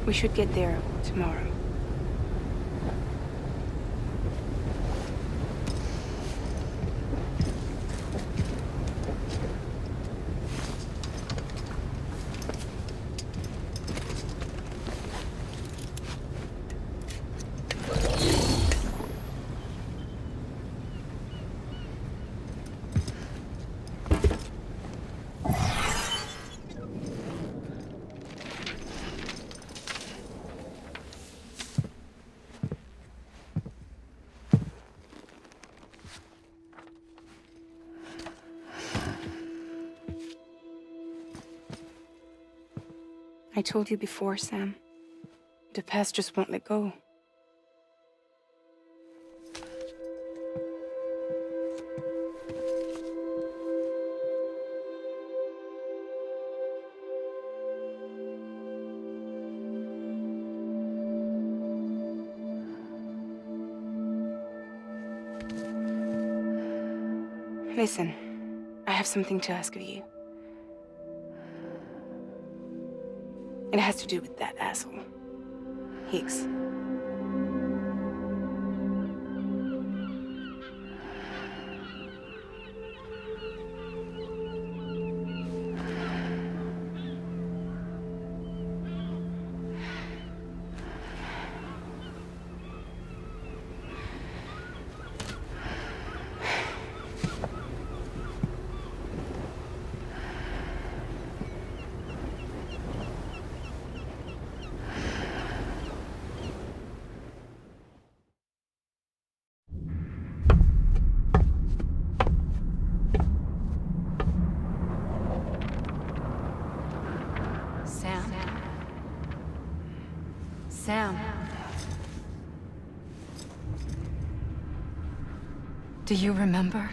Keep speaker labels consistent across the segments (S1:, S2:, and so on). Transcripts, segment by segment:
S1: We should get there tomorrow. I told you before, Sam. The past just won't let go. Listen, I have something to ask of you. It has to do with that asshole, Higgs.
S2: Sam. Do you remember?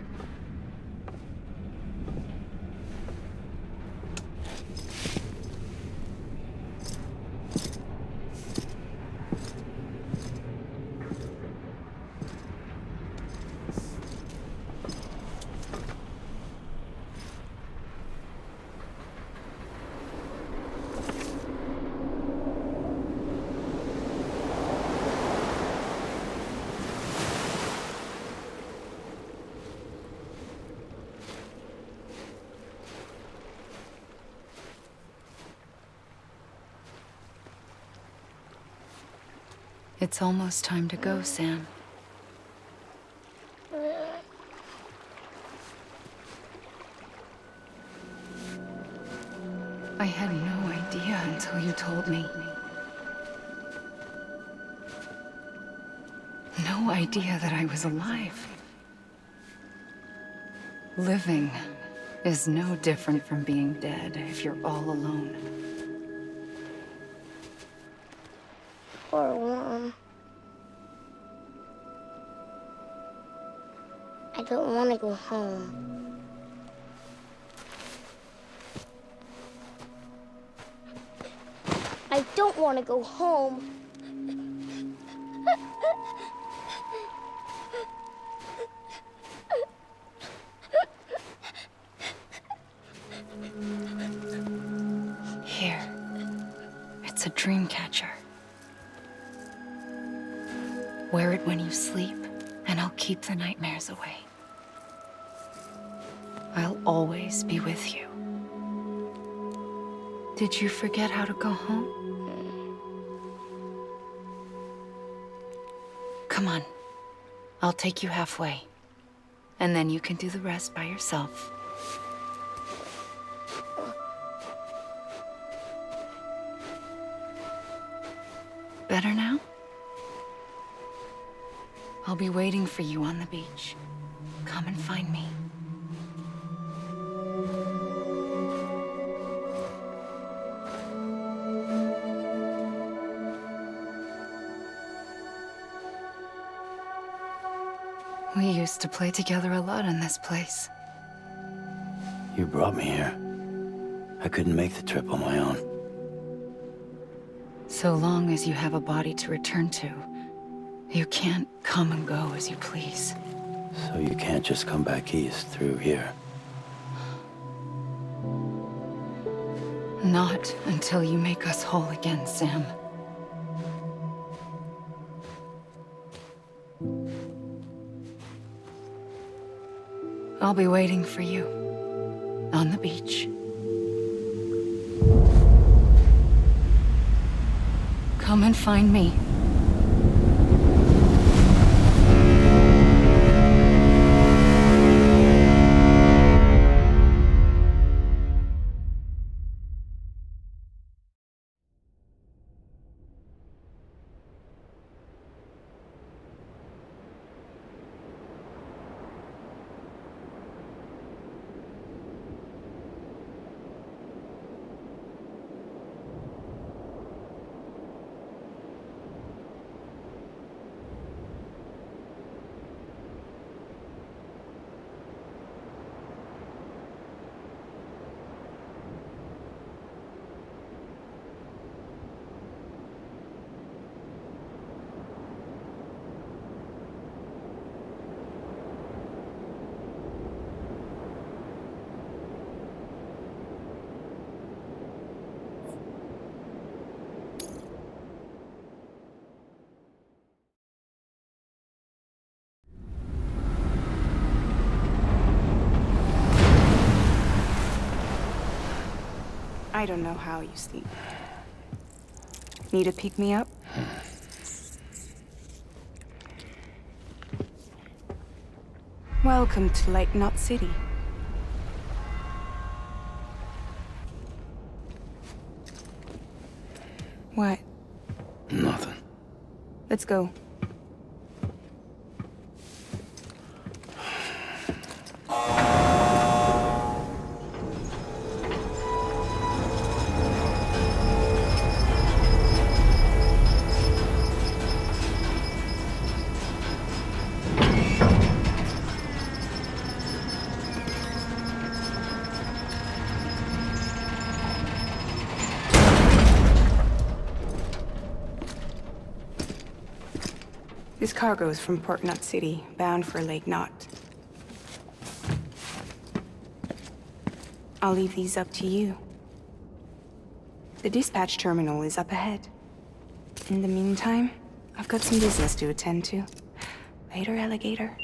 S2: It's almost time to go, Sam. I had no idea until you told me. No idea that I was alive. Living is no different from being dead if you're all alone.
S3: Poor worm. I don't want to go home. I don't want to go home.
S2: Here. It's a dream catcher. Wear it when you sleep, and I'll keep the nightmares away. I'll always be with you. Did you forget how to go home? Come on. I'll take you halfway. And then you can do the rest by yourself. Better now? I'll be waiting for you on the beach. Come and find me. We used to play together a lot in this place.
S4: You brought me here. I couldn't make the trip on my own.
S2: So long as you have a body to return to, you can't come and go as you please.
S4: So you can't just come back east through here?
S2: Not until you make us whole again, Sam. I'll be waiting for you on the beach. Come and find me.
S1: I don't know how you sleep. Need to pick me up? Welcome to Lake Knot City. What?
S4: Nothing.
S1: Let's go. This cargo is from Port Knot City, bound for Lake Knot. I'll leave these up to you. The dispatch terminal is up ahead. In the meantime, I've got some business to attend to. Later, alligator.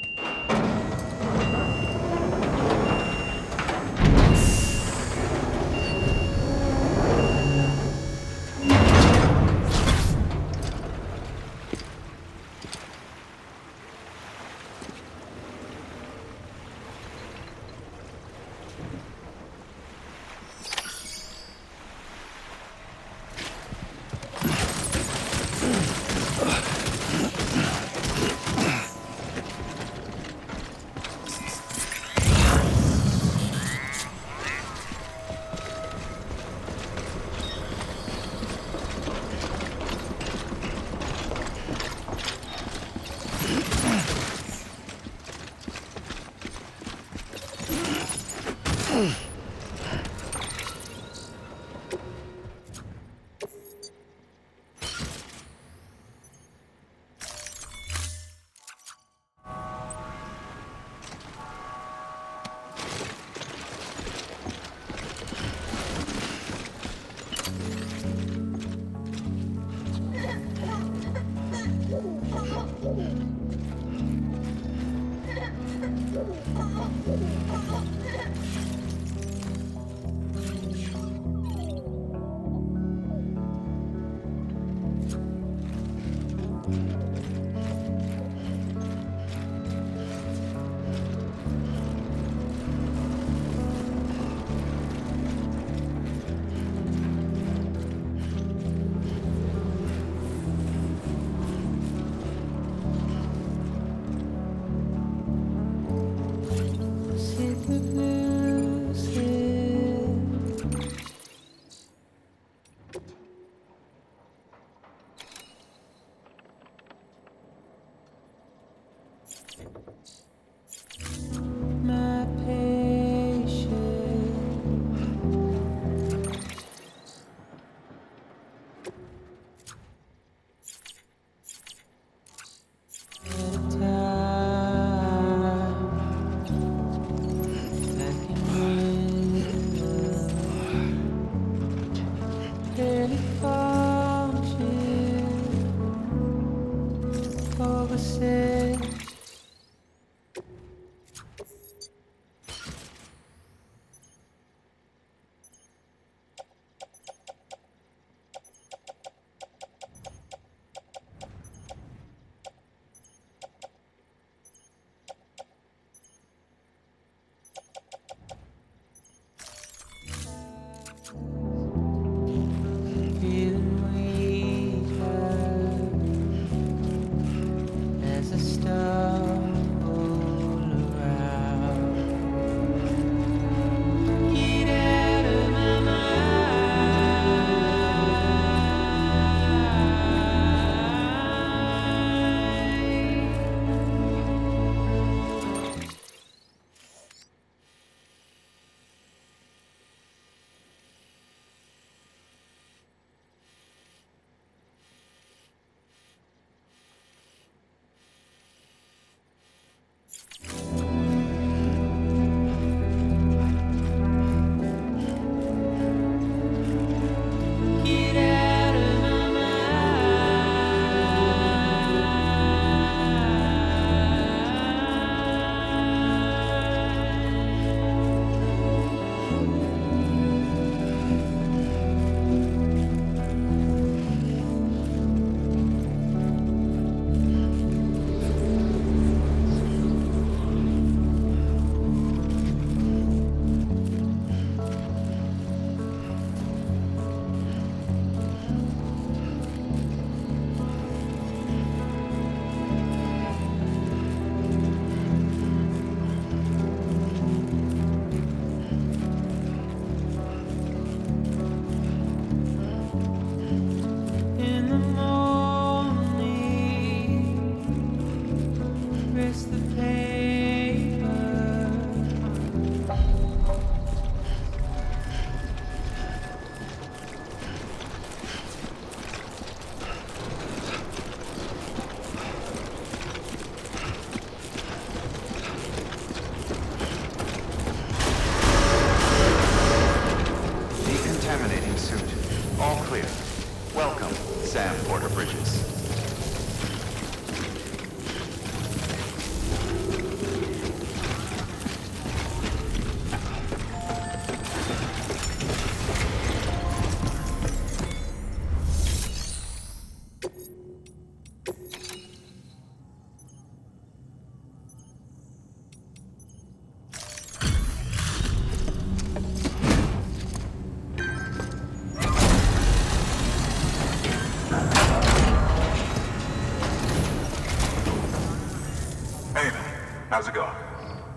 S5: How's it going?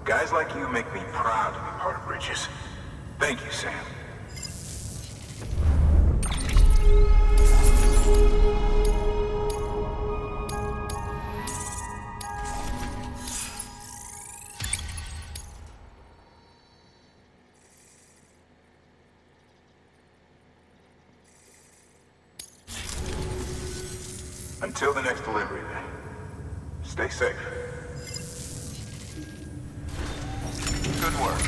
S5: Guys like you make me proud to be part of Bridges. Thank you, Sam. Until the next delivery, then. Stay safe. Good work.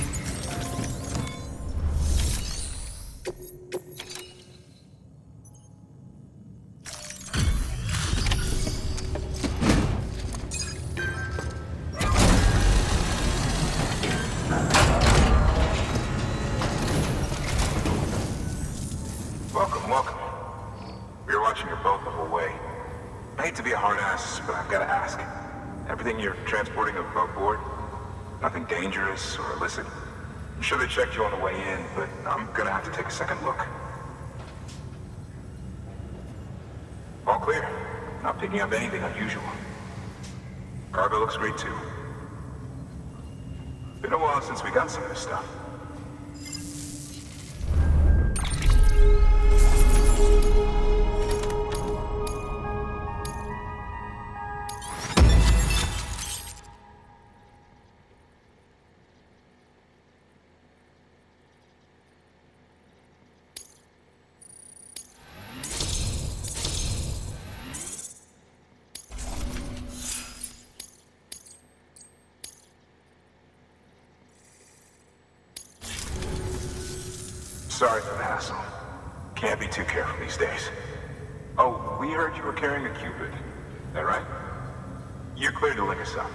S5: Welcome. We were watching your boat the whole way. I hate to be a hard ass, but I've got to ask. Everything you're transporting above board? Nothing dangerous or illicit? I'm sure they checked you on the way in, but I'm gonna have to take a second look. All clear. Not picking up anything unusual. Cargo looks great too. Been a while since we got some of this stuff. Sorry for the hassle. Can't be too careful these days. Oh, we heard you were carrying a Cupid. That right? You're clear to link us up.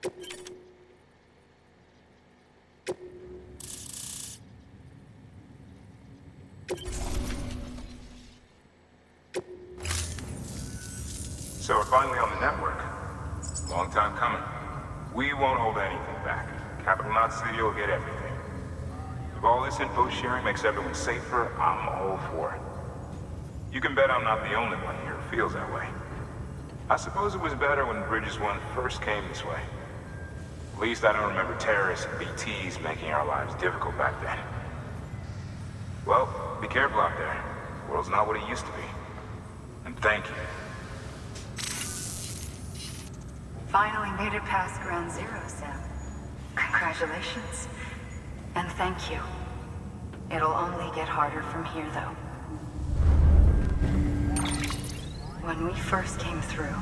S5: So we're finally on the network. Long time coming. We won't hold anything back. Capital Knot City will get everything. If all this info sharing makes everyone safer, I'm all for it. You can bet I'm not the only one here who feels that way. I suppose it was better when Bridges 1 first came this way. At least I don't remember terrorists and BTs making our lives difficult back then. Well, be careful out there. The world's not what it used to be. And thank you.
S2: Finally made it past ground zero, Sam. Congratulations. And thank you. It'll only get harder from here, though. When we first came through,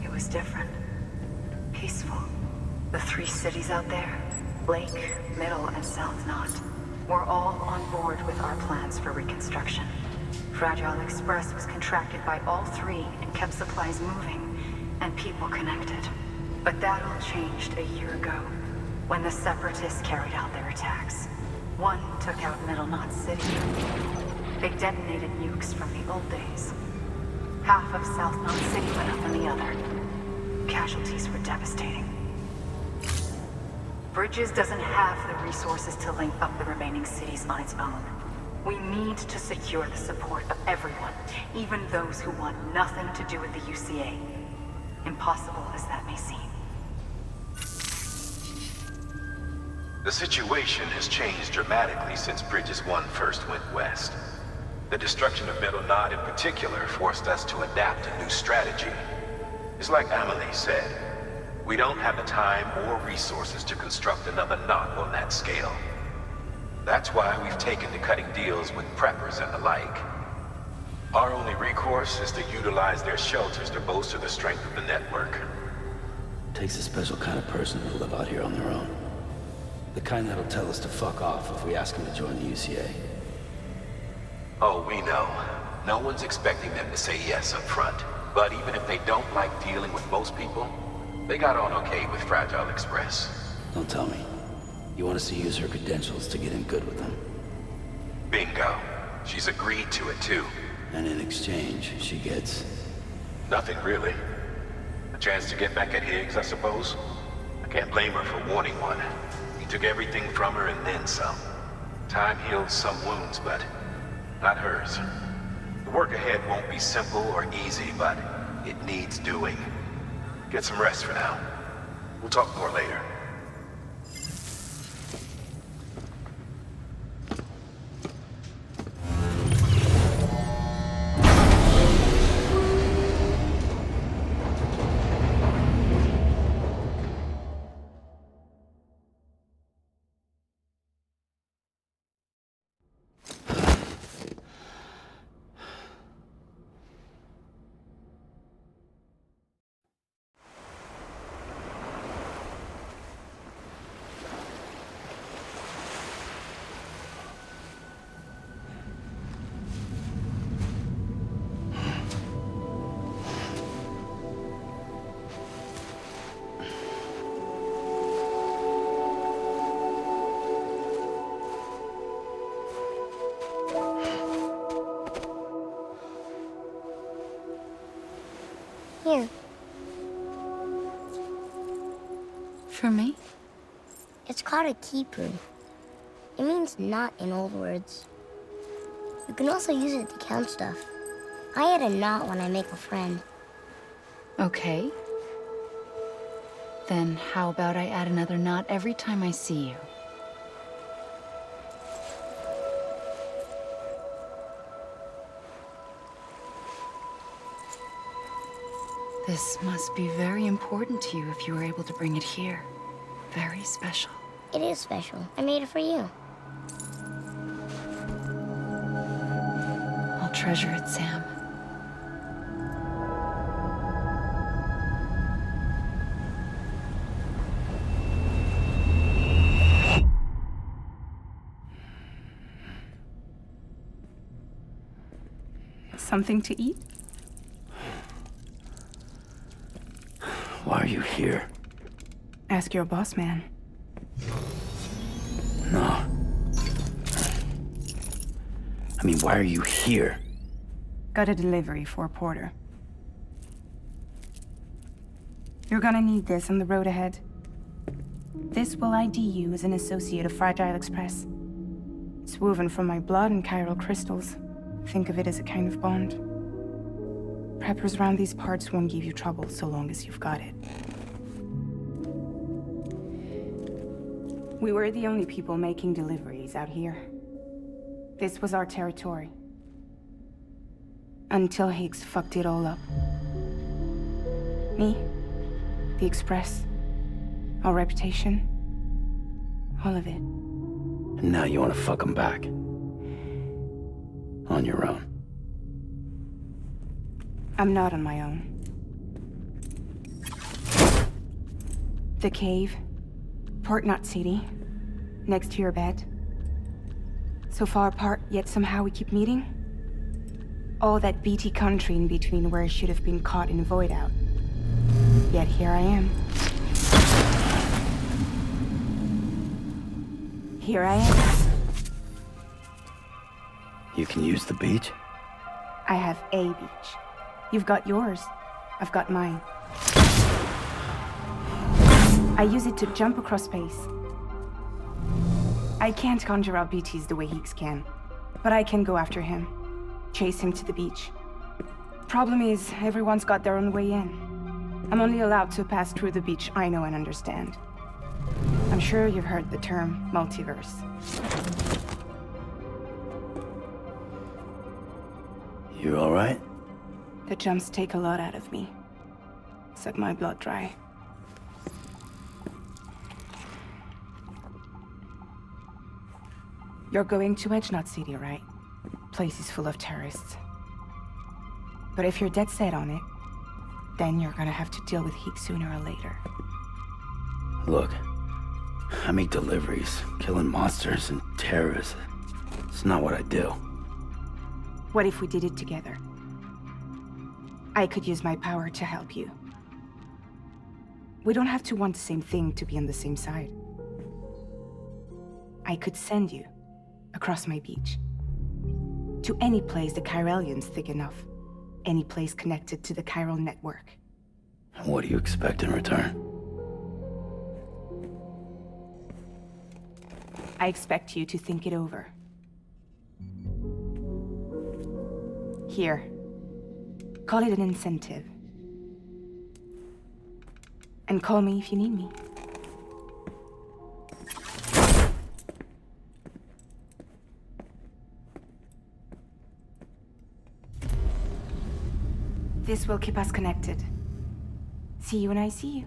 S2: it was different. Peaceful. The 3 cities out there, Lake, Middle, and South Knot, were all on board with our plans for reconstruction. Fragile Express was contracted by all 3 and kept supplies moving and people connected. But that all changed a year ago, when the Separatists carried out their attacks. One took out Middle Knot City. They detonated nukes from the old days. Half of South Knot City went up in the other. Casualties were devastating. Bridges doesn't have the resources to link up the remaining cities on its own. We need to secure the support of everyone, even those who want nothing to do with the UCA. Impossible as that may seem.
S6: The situation has changed dramatically since Bridges 1 first went west. The destruction of Middle Knot in particular forced us to adapt a new strategy. It's like Amelie said, we don't have the time or resources to construct another knot on that scale. That's why we've taken to cutting deals with preppers and the like. Our only recourse is to utilize their shelters to bolster the strength of the network.
S4: Takes a special kind of person to live out here on their own. The kind that'll tell us to fuck off if we ask them to join the UCA.
S6: Oh, we know. No one's expecting them to say yes up front. But even if they don't like dealing with most people, they got on okay with Fragile Express.
S4: Don't tell me. You want us to use her credentials to get in good with them?
S6: Bingo. She's agreed to it too.
S4: And in exchange, she gets...
S6: Nothing really. A chance to get back at Higgs, I suppose. I can't blame her for wanting one. He took everything from her and then some. Time heals some wounds, but not hers. The work ahead won't be simple or easy, but it needs doing. Get some rest for now. We'll talk more later.
S3: Here.
S2: For me?
S3: It's called a keeper. It means knot in old words. You can also use it to count stuff. I add a knot when I make a friend.
S2: Okay. Then how about I add another knot every time I see you? This must be very important to you if you were able to bring it here. Very special.
S3: It is special. I made it for you.
S2: I'll treasure it, Sam.
S1: Something to eat?
S4: Why are you here?
S1: Ask your boss man.
S4: No. I mean, why are you here?
S1: Got a delivery for a porter. You're gonna need this on the road ahead. This will ID you as an associate of Fragile Express. It's woven from my blood and chiral crystals. Think of it as a kind of bond. Preppers around these parts won't give you trouble so long as you've got it. We were the only people making deliveries out here. This was our territory. Until Higgs fucked it all up. Me, the Express, our reputation, all of it.
S4: And now you want to fuck them back. On your own.
S1: I'm not on my own. The cave, Port Knot City, next to your bed. So far apart, yet somehow we keep meeting. All that BT country in between where I should have been caught in void out. Yet here I am. Here I am.
S4: You can use the beach?
S1: I have a beach. You've got yours. I've got mine. I use it to jump across space. I can't conjure up BTs the way Higgs can, but I can go after him. Chase him to the beach. Problem is, everyone's got their own way in. I'm only allowed to pass through the beach I know and understand. I'm sure you've heard the term multiverse.
S4: You all right?
S1: The jumps take a lot out of me. Suck my blood dry. You're going to Edge Knot City, right? Place is full of terrorists. But if you're dead set on it, then you're gonna have to deal with Higgs sooner or later.
S4: Look, I make deliveries, killing monsters and terrorists. It's not what I do.
S1: What if we did it together? I could use my power to help you. We don't have to want the same thing to be on the same side. I could send you across my beach. To any place the Chiralian's thick enough. Any place connected to the chiral network.
S4: What do you expect in return?
S1: I expect you to think it over. Here. Call it an incentive. And call me if you need me. This will keep us connected. See you when I see you.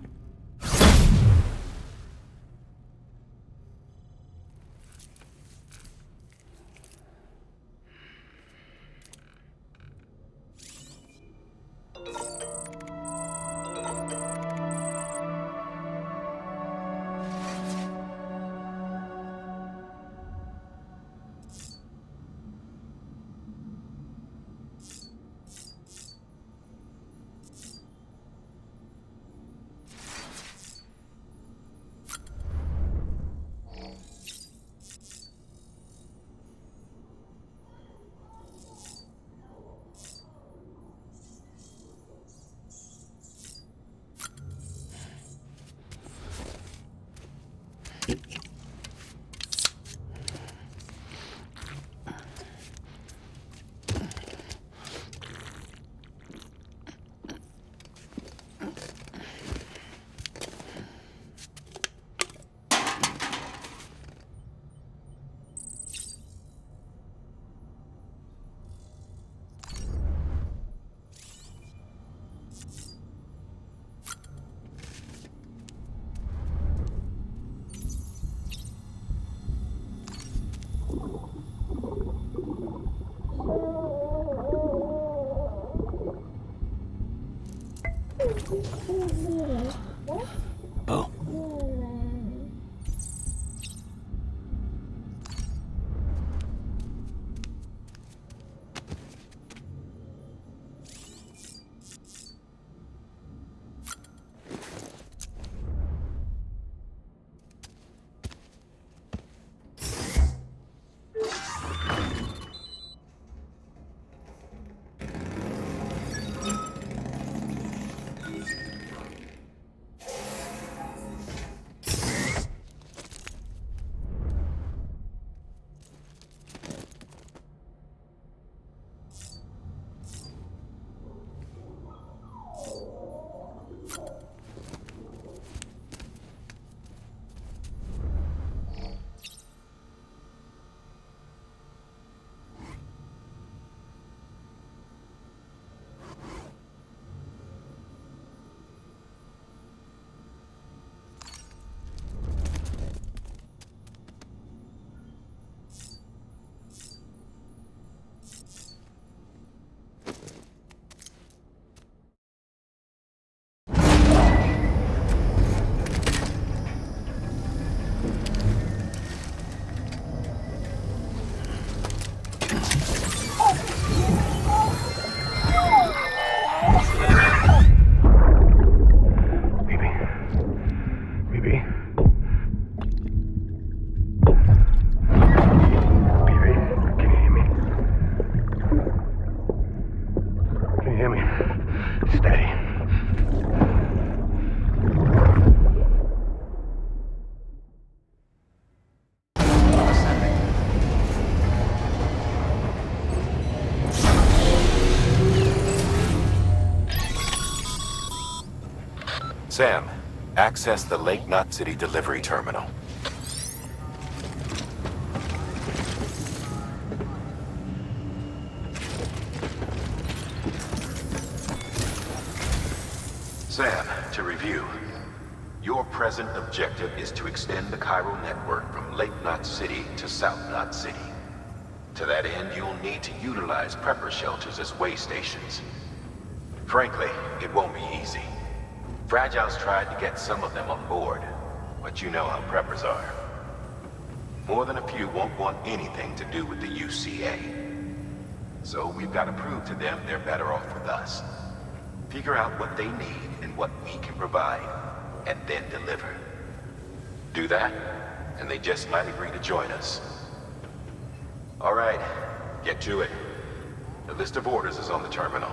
S4: Bo.
S6: Sam, access the Lake Knot City delivery terminal. Sam, to review, your present objective is to extend the chiral network from Lake Knot City to South Knot City. To that end, you'll need to utilize prepper shelters as way stations. Frankly, it won't be easy. Fragile's tried to get some of them on board, but you know how preppers are. More than a few won't want anything to do with the UCA. So we've got to prove to them they're better off with us. Figure out what they need and what we can provide, and then deliver. Do that, and they just might agree to join us. All right, get to it. The list of orders is on the terminal.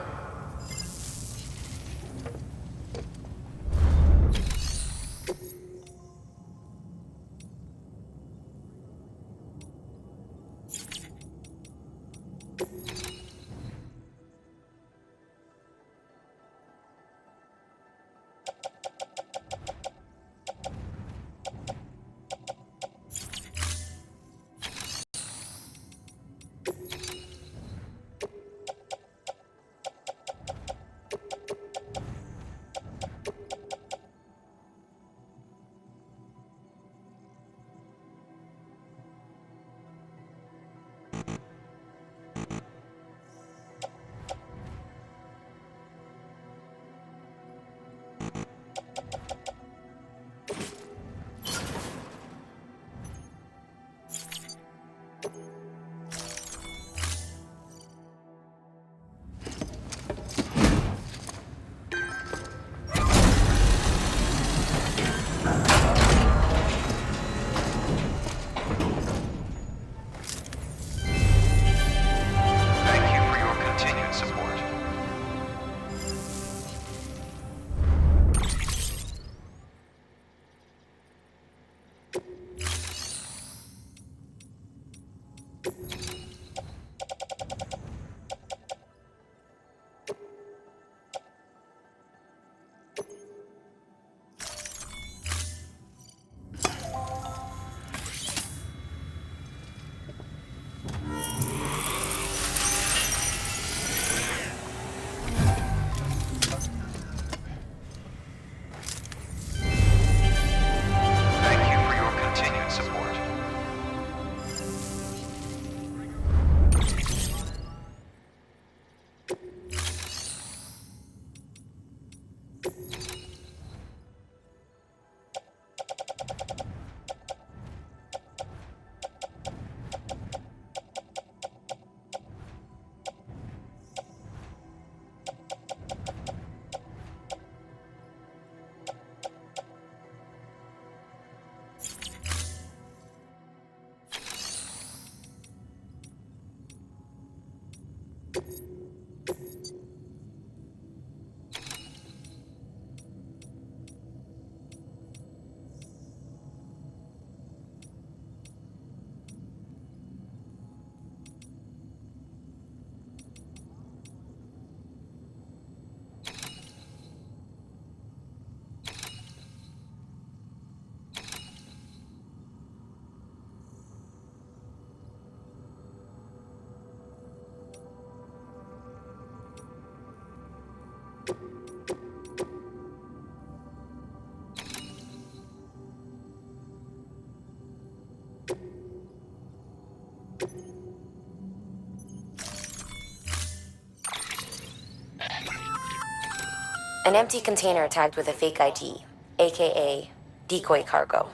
S7: An empty container tagged with a fake ID, aka decoy cargo.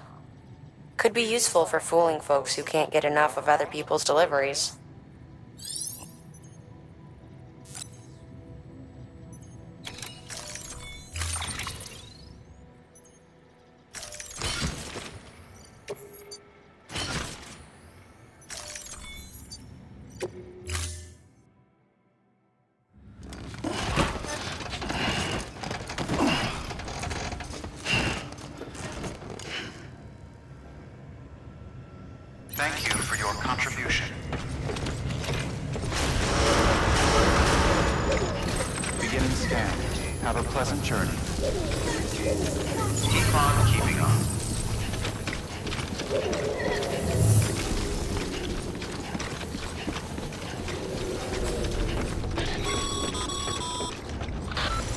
S7: Could be useful for fooling folks who can't get enough of other people's deliveries.
S8: Thank you for your contribution. Beginning scan. Have a pleasant journey.
S6: Keep on keeping on.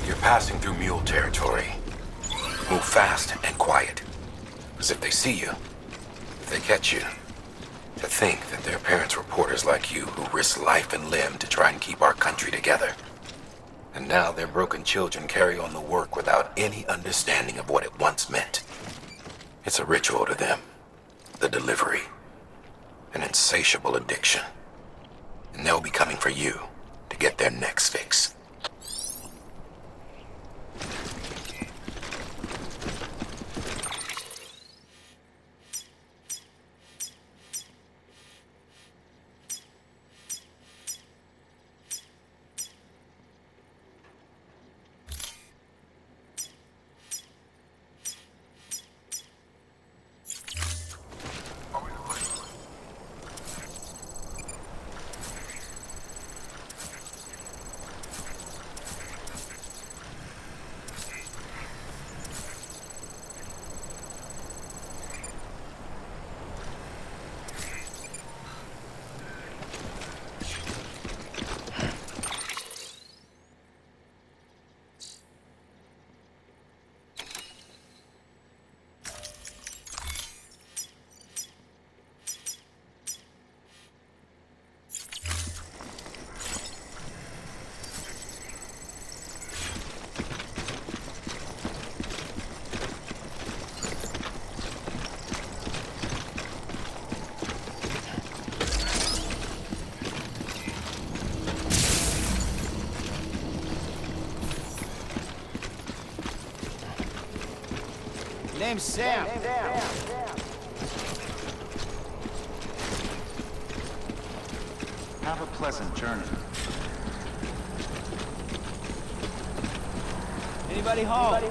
S8: You're passing through mule territory. Move fast and quiet. Because if they see you, if they catch you, to think that their parents were porters like you who risked life and limb to try and keep our country together. And now their broken children carry on the work without any understanding of what it once meant. It's a ritual to them. The delivery. An insatiable addiction. And they'll be coming for you to get their next fix.
S9: Name's Sam.
S10: Have a pleasant journey.
S9: Anybody home?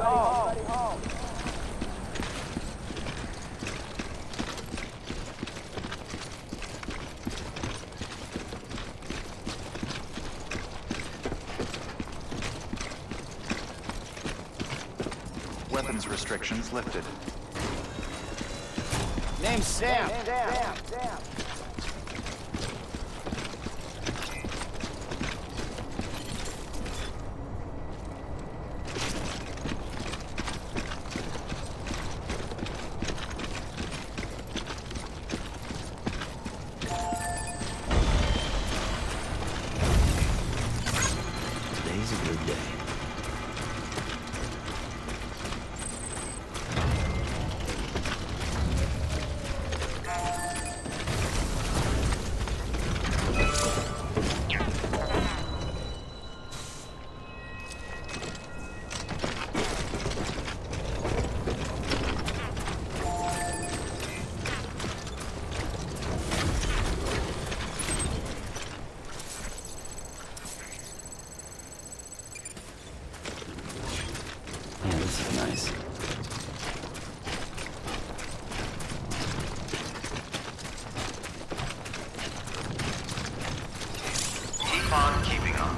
S10: Weapons restrictions lifted.
S9: Name's Sam.
S4: Today's a good day. Yeah, this is nice.
S6: Keep on keeping on.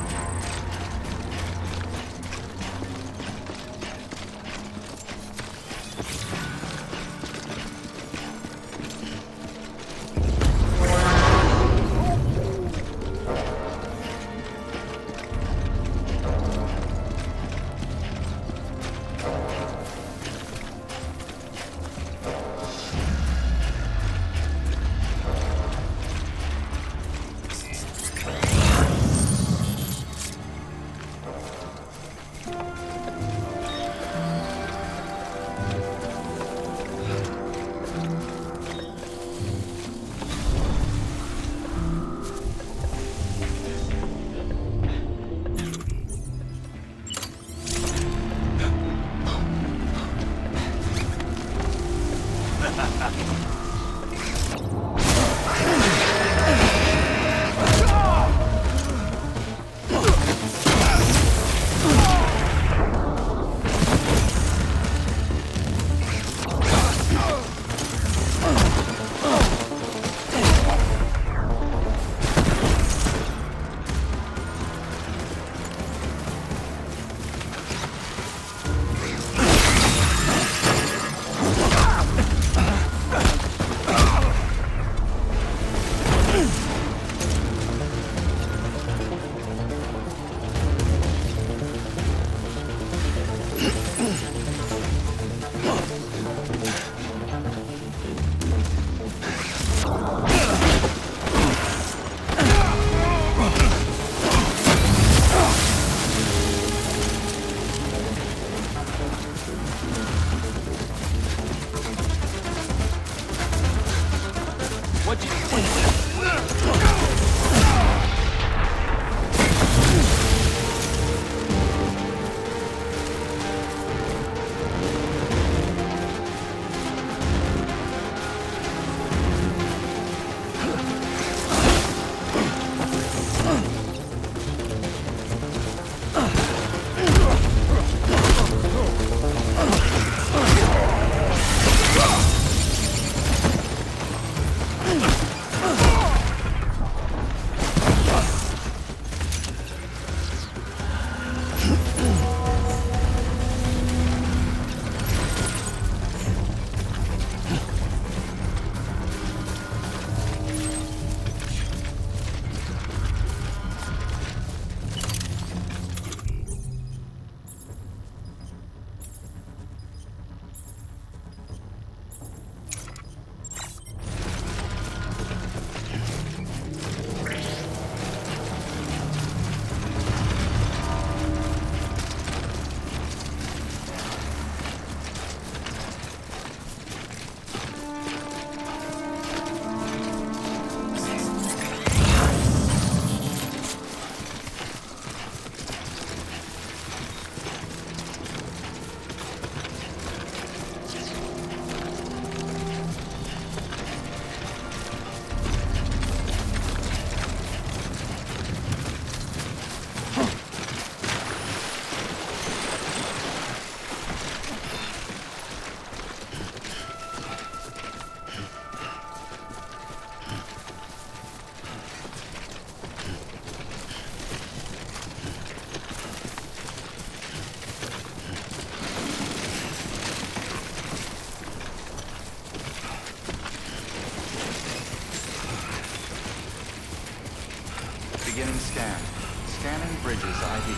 S10: Scan. Scanning bridges ID.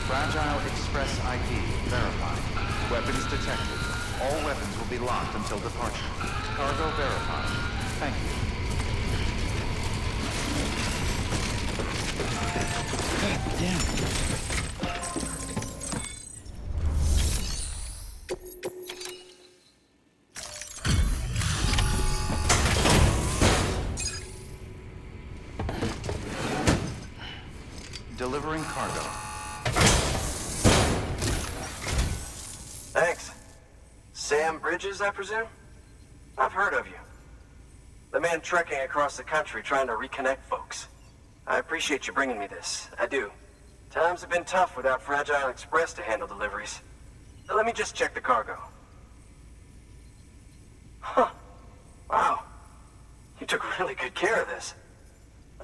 S10: Fragile Express ID verified. Weapons detected. All weapons will be locked until departure. Cargo verified. Thank you.
S9: God damn it.
S10: Delivering cargo.
S11: Thanks. Sam Bridges, I presume? I've heard of you. The man trekking across the country trying to reconnect folks. I appreciate you bringing me this. I do. Times have been tough without Fragile Express to handle deliveries. Let me just check the cargo. Huh. Wow. You took really good care of this.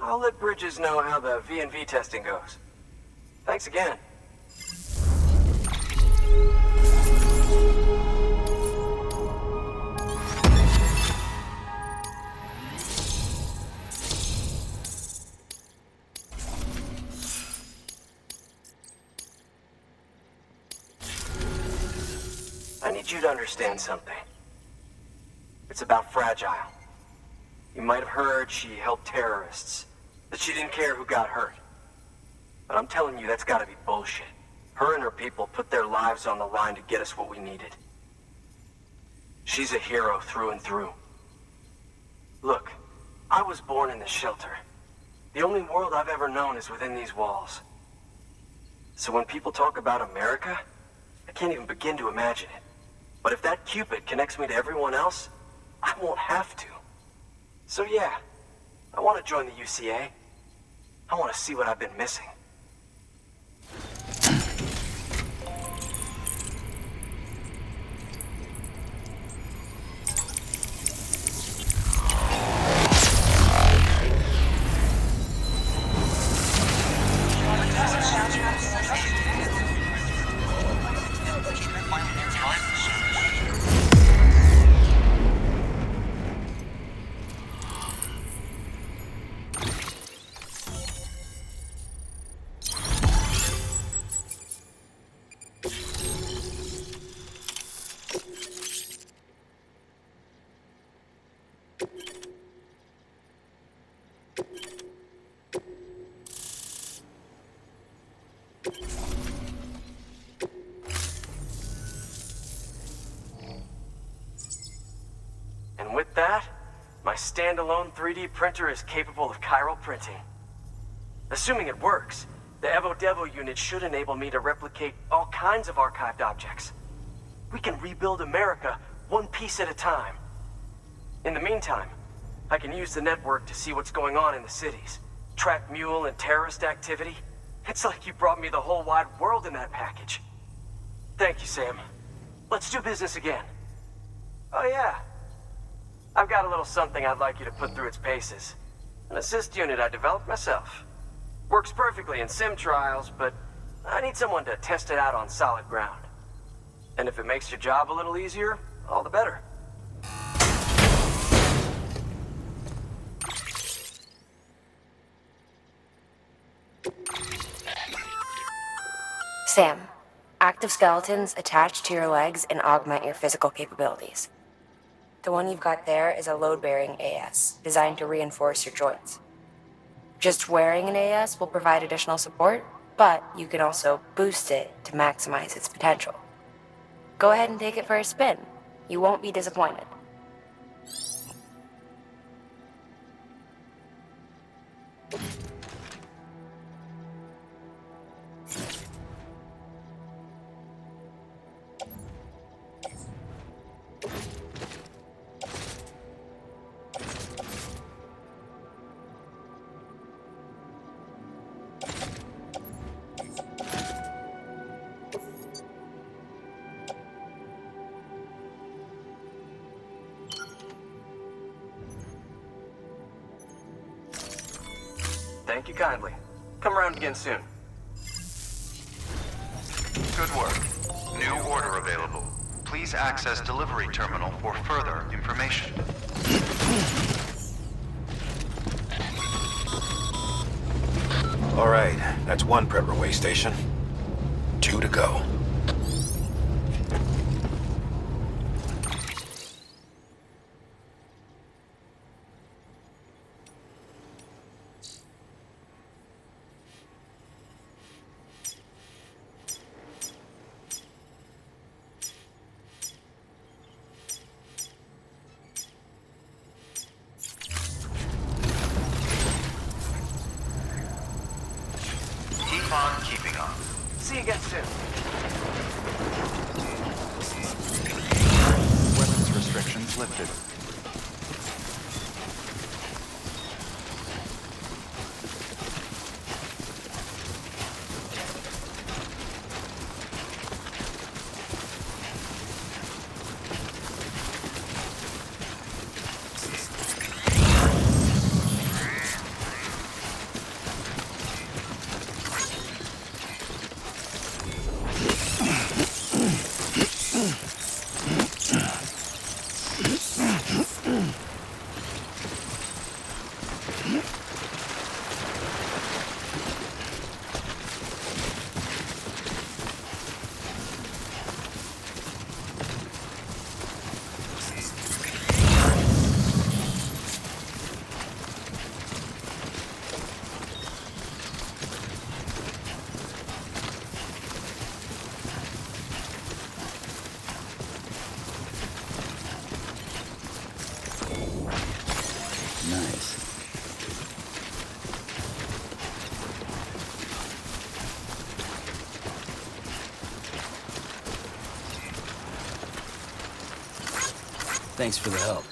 S11: I'll let Bridges know how the V&V testing goes. Thanks again. I need you to understand something. It's about Fragile. You might have heard she helped terrorists, that she didn't care who got hurt. But I'm telling you, that's gotta be bullshit. Her and her people put their lives on the line to get us what we needed. She's a hero through and through. Look, I was born in this shelter. The only world I've ever known is within these walls. So when people talk about America, I can't even begin to imagine it. But if that Cupid connects me to everyone else, I won't have to. So yeah, I want to join the UCA. I want to see what I've been missing. And with that, my standalone 3D printer is capable of chiral printing. Assuming it works, the evo-devo unit should enable me to replicate all kinds of archived objects. We can rebuild America one piece at a time. In the meantime, I can use the network to see what's going on in the cities, track mule and terrorist activity. It's like you brought me the whole wide world in that package. Thank you, Sam. Let's do business again. Oh yeah. I've got a little something I'd like you to put through its paces. An assist unit I developed myself. Works perfectly in sim trials, but I need someone to test it out on solid ground. And if it makes your job a little easier, all the better.
S7: Sam, active skeletons attach to your legs and augment your physical capabilities. The one you've got there is a load-bearing AS, designed to reinforce your joints. Just wearing an AS will provide additional support, but you can also boost it to maximize its potential. Go ahead and take it for a spin. You won't be disappointed.
S11: Thank you kindly. Come around again soon.
S10: Good work. New order available. Please access delivery terminal for further information.
S8: All right, that's one prepper way station. 2 to go.
S10: Keep on keeping on.
S11: See you again soon.
S10: Weapons restrictions lifted.
S4: Nice. Thanks for the help.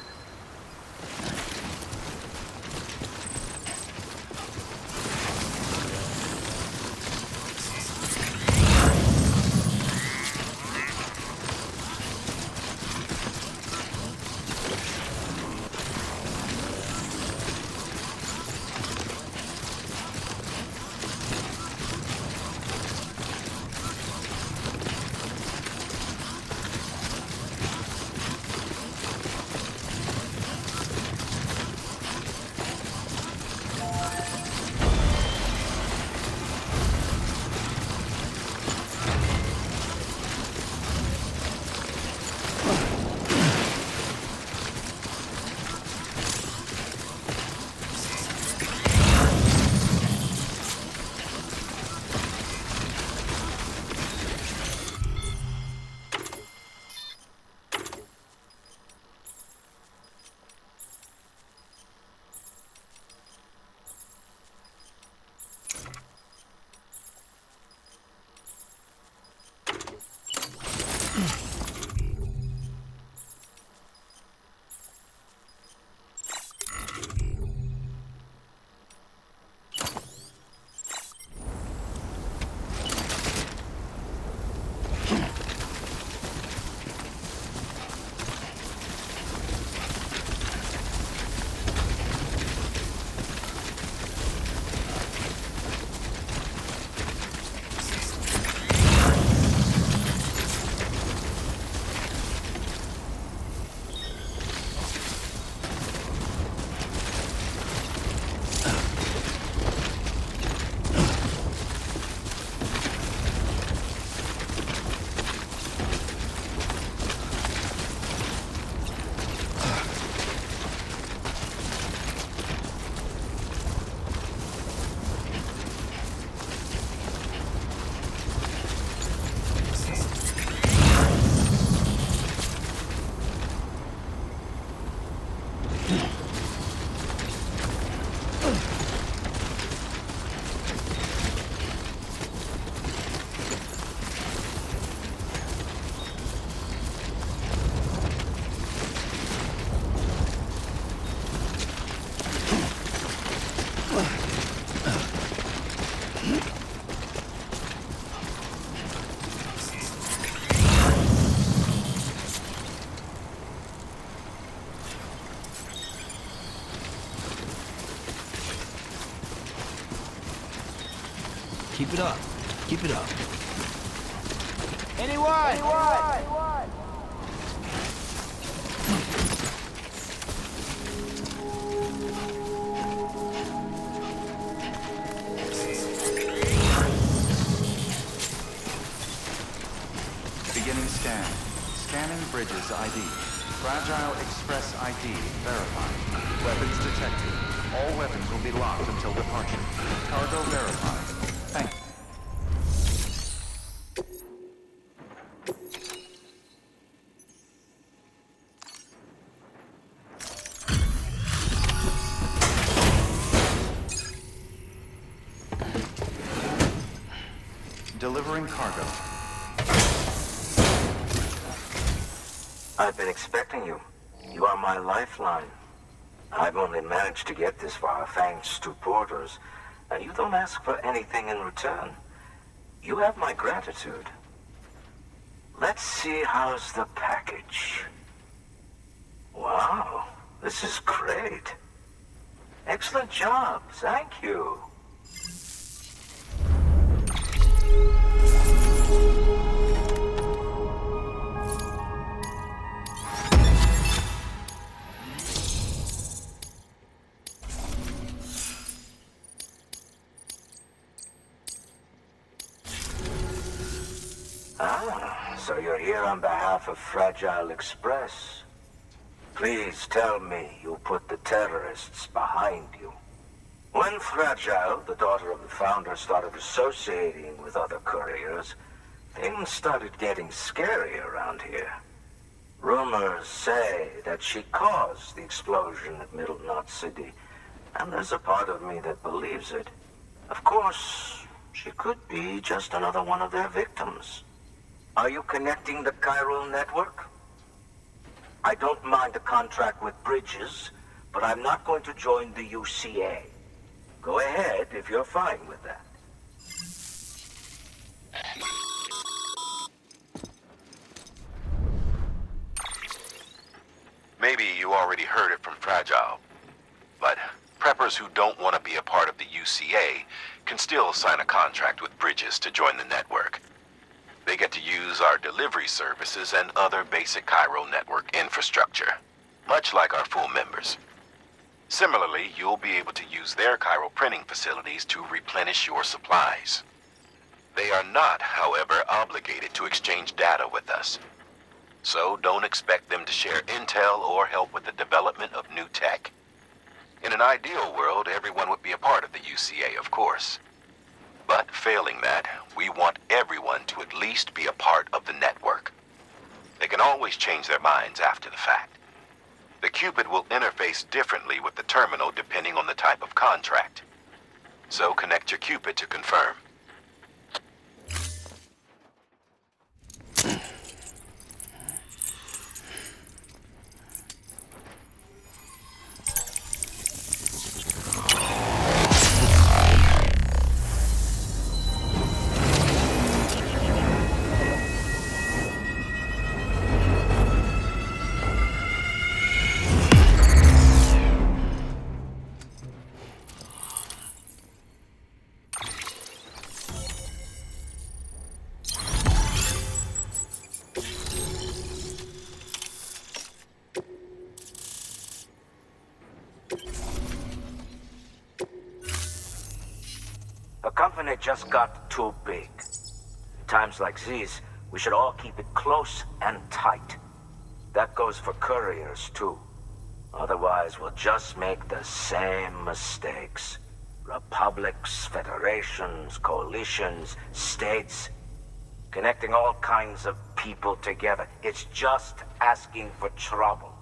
S4: Keep it up. Keep it up.
S11: Anyone?
S10: is ID. Fragile Express ID verified. Weapons detected. All weapons will be locked until departure. Cargo verified. Thank you. Delivering cargo.
S12: I've been expecting you. You are my lifeline. I've only managed to get this far thanks to porters, and you don't ask for anything in return. You have my gratitude. Let's see, how's the package? Wow, this is great. Excellent job, thank you. So you're here on behalf of Fragile Express. Please tell me you put the terrorists behind you. When Fragile, the daughter of the founder, started associating with other couriers, things started getting scary around here. Rumors say that she caused the explosion at Middle Knot City, and there's a part of me that believes it. Of course, she could be just another one of their victims. Are you connecting the chiral network? I don't mind a contract with Bridges, but I'm not going to join the UCA. Go ahead if you're fine with that.
S8: Maybe you already heard it from Fragile, but preppers who don't want to be a part of the UCA can still sign a contract with Bridges to join the network. They get to use our delivery services and other basic chiral network infrastructure, much like our full members. Similarly, you'll be able to use their chiral printing facilities to replenish your supplies. They are not, however, obligated to exchange data with us. So don't expect them to share intel or help with the development of new tech. In an ideal world, everyone would be a part of the UCA, of course. But failing that, we want everyone to at least be a part of the network. They can always change their minds after the fact. The Cupid will interface differently with the terminal depending on the type of contract. So connect your Cupid to confirm.
S12: The company just got too big. In times like these, we should all keep it close and tight. That goes for couriers, too. Otherwise, we'll just make the same mistakes. Republics, federations, coalitions, states, connecting all kinds of people together. It's just asking for trouble.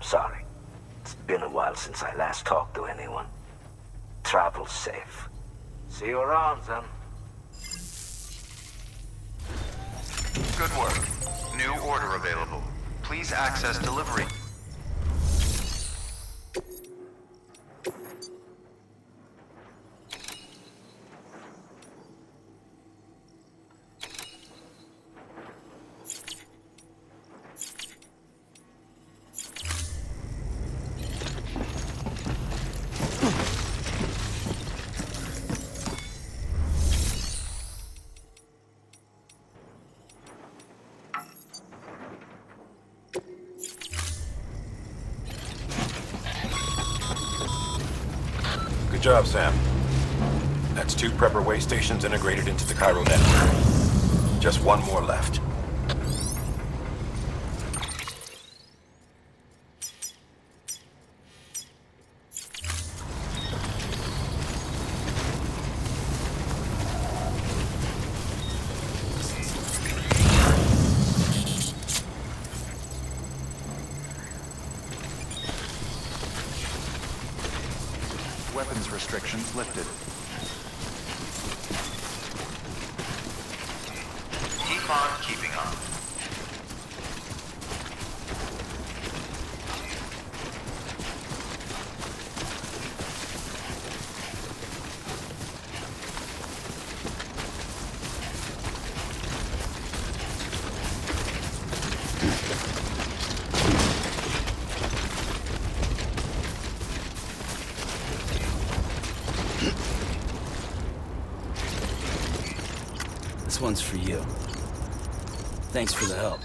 S12: Sorry. It's been a while since I last talked to anyone. Travel safe. See you around, then.
S10: Good work. New order available. Please access delivery.
S8: Good job, Sam. That's 2 prepper way stations integrated into the chiral network. Just 1 more left.
S10: weapons restrictions lifted.
S6: Keep on keeping on.
S4: This one's for you. Thanks for the help.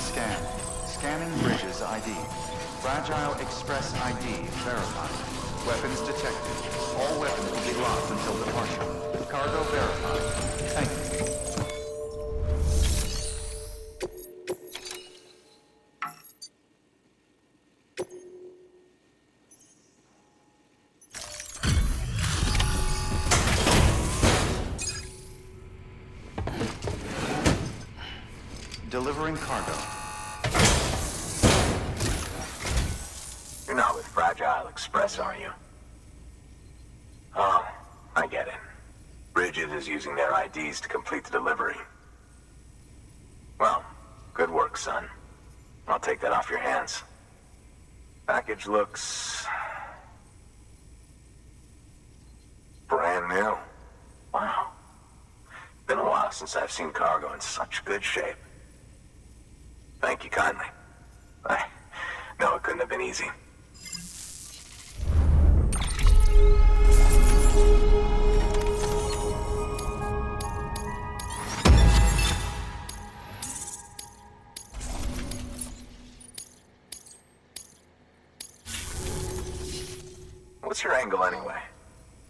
S10: Scan. Scanning bridges ID. Fragile Express ID verified. Weapons detected. All weapons will be locked until departure. Cargo verified. Thank you. delivering cargo.
S12: You're not with Fragile Express, are you? Oh, I get it. Bridget is using their IDs to complete the delivery. Well, good work, son. I'll take that off your hands. Package looks... brand new. Wow. Been a while since I've seen cargo in such good shape. Thank you kindly. I know it couldn't have been easy. What's your angle anyway?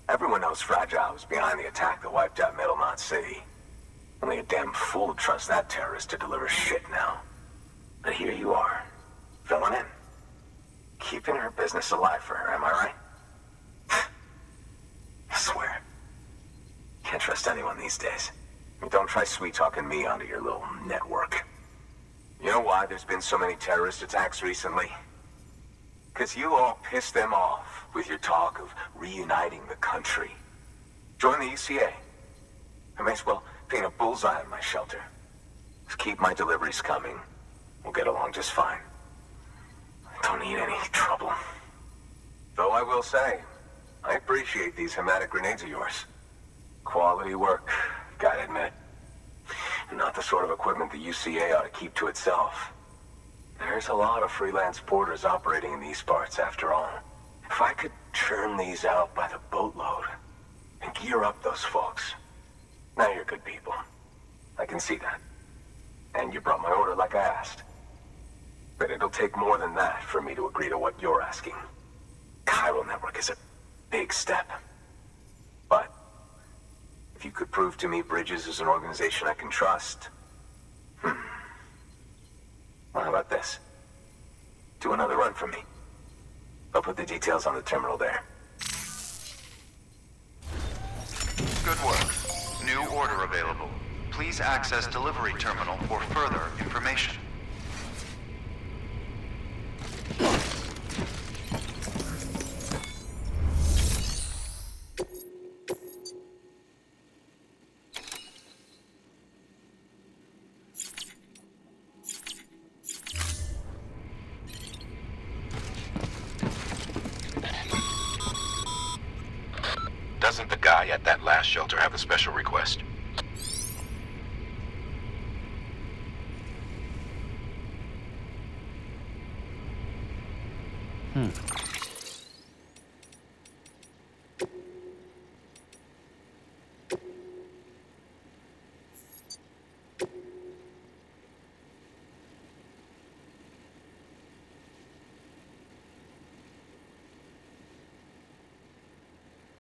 S12: Everyone knows Fragile was behind the attack that wiped out Middlemont City. Only a damn fool would trust that terrorist to deliver shit now. But here you are, filling in. Keeping her business alive for her, am I right? I swear. Can't trust anyone these days. Don't try sweet-talking me onto your little network. You know why there's been so many terrorist attacks recently? Because you all pissed them off with your talk of reuniting the country. Join the UCA. I may as well paint a bullseye on my shelter. Just keep my deliveries coming. We'll get along just fine. Don't need any trouble. Though I will say, I appreciate these hematic grenades of yours. Quality work, gotta admit. And not the sort of equipment the UCA ought to keep to itself. There's a lot of freelance porters operating in these parts, after all. If I could churn these out by the boatload and gear up those folks. Now you're good people. I can see that. And you brought my order like I asked. But it'll take more than that for me to agree to what you're asking. Chiral Network is a big step. But if you could prove to me Bridges is an organization I can trust... Well, how about this? Do another run for me. I'll put the details on the terminal there.
S10: Good work. New order available. Please access delivery terminal for further information.
S8: Doesn't the guy at that last shelter have a special request?